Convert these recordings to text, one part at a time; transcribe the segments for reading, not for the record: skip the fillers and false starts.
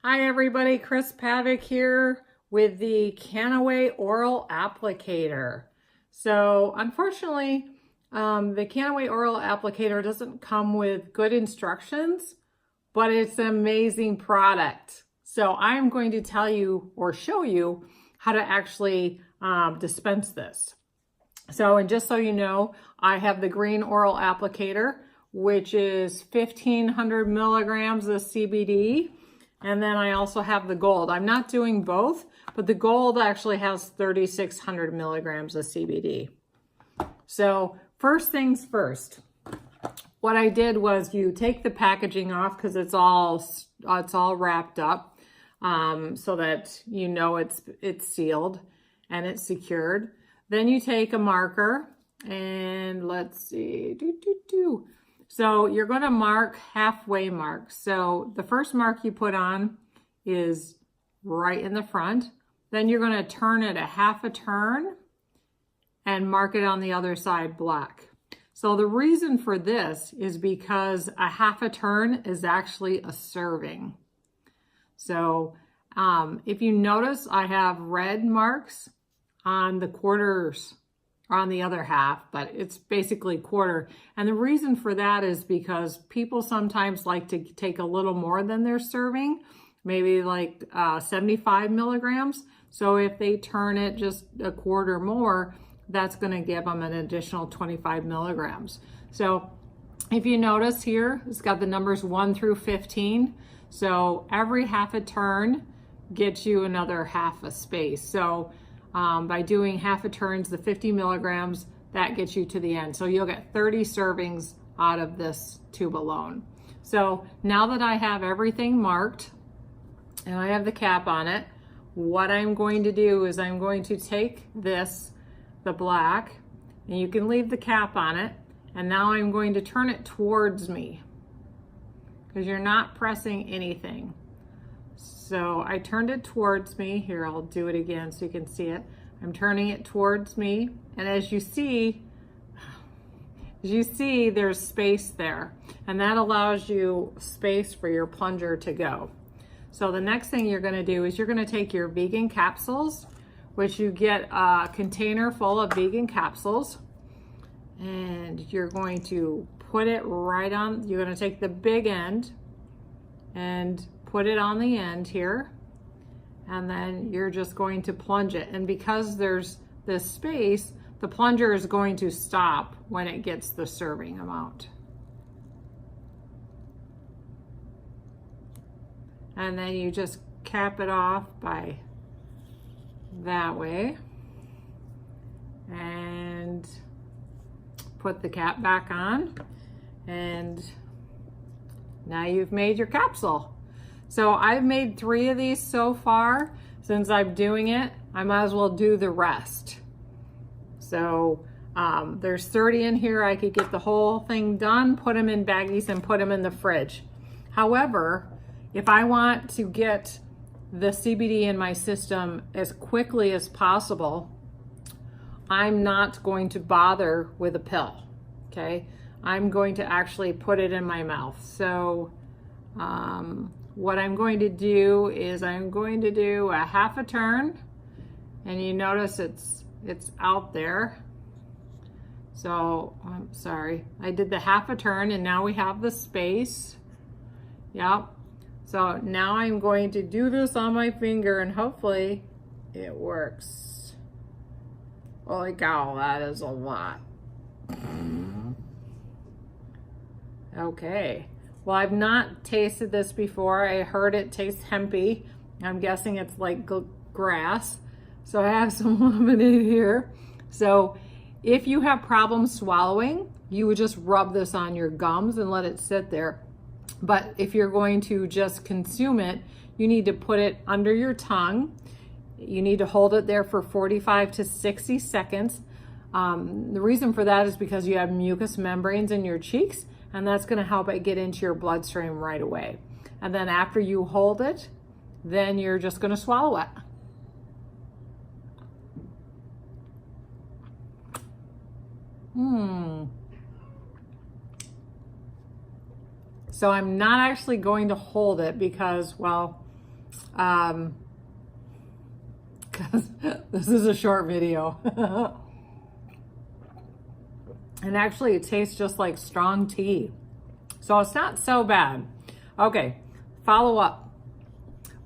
Hi everybody, Chris Pavick here with the Kannaway Oral Applicator. So unfortunately, the Kannaway Oral Applicator doesn't come with good instructions, but it's an amazing product. So I'm going to tell you or show you how to actually dispense this. So, and just so you know, I have the green oral applicator, which is 1,500 milligrams of CBD. And then I also have the gold. I'm not doing both, but the gold actually has 3,600 milligrams of CBD. So first things first, what I did was you take the packaging off because it's all wrapped up so that you know it's sealed and it's secured. Then you take a marker and let's see, So you're going to mark halfway marks. So the first mark you put on is right in the front. Then you're going to turn it a half a turn and mark it on the other side black. So the reason for this is because a half a turn is actually a serving. So if you notice, I have red marks on the quarters on the other half, but it's basically quarter. And the reason for that is because people sometimes like to take a little more than they're serving, maybe like 75 milligrams. So if they turn it just a quarter more, that's going to give them an additional 25 milligrams. So if you notice here, it's got the numbers 1 through 15. So every half a turn gets you another half a space. So by doing half a turns, the 50 milligrams, that gets you to the end. So you'll get 30 servings out of this tube alone. So now that I have everything marked and I have the cap on it, what I'm going to do is I'm going to take this, the black, and you can leave the cap on it, and now I'm going to turn it towards me because you're not pressing anything. So I turned it towards me. Here, I'll do it again so you can see it. I'm turning it towards me. And as you see, there's space there. And that allows you space for your plunger to go. So the next thing you're gonna do is you're gonna take your vegan capsules, which you get a container full of vegan capsules. And you're going to put it right on, you're gonna take the big end and put it on the end here, and then you're just going to plunge it. And because there's this space, the plunger is going to stop when it gets the serving amount. And then you just cap it off by that way and put the cap back on, and now you've made your capsule. So I've made 3 of these so far. Since I'm doing it, I might as well do the rest. So there's 30 in here. I could get the whole thing done, put them in baggies and put them in the fridge. However, if I want to get the CBD in my system as quickly as possible, I'm not going to bother with a pill, okay? I'm going to actually put it in my mouth. So what I'm going to do is I'm going to do a half a turn, and you notice it's out there. So I'm sorry, I did the half a turn and now we have the space. Yep. So now I'm going to do this on my finger and hopefully it works. Holy cow, that is a lot. Okay. Well, I've not tasted this before. I heard it tastes hempy. I'm guessing it's like grass. So I have some lemonade here. So if you have problems swallowing, you would just rub this on your gums and let it sit there. But if you're going to just consume it, you need to put it under your tongue. You need to hold it there for 45 to 60 seconds. The reason for that is because you have mucous membranes in your cheeks, and that's going to help it get into your bloodstream right away. And then after you hold it, then you're just going to swallow it. So I'm not actually going to hold it because, well, Because this is a short video. And actually it tastes just like strong tea. So it's not so bad. Okay, follow up.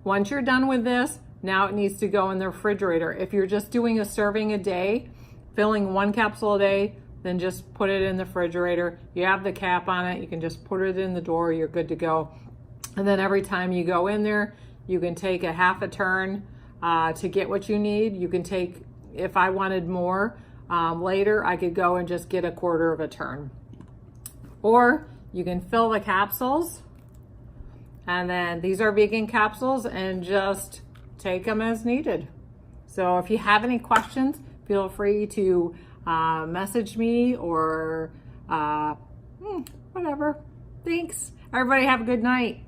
Once you're done with this, now it needs to go in the refrigerator. If you're just doing a serving a day, filling 1 capsule a day, then just put it in the refrigerator. You have the cap on it. You can just put it in the door. You're good to go. And then every time you go in there, you can take a half a turn to get what you need. You can take, if I wanted more later, I could go and just get a quarter of a turn. Or you can fill the capsules, and then these are vegan capsules, and just take them as needed. So if you have any questions, feel free to message me or whatever. Thanks. Everybody have a good night.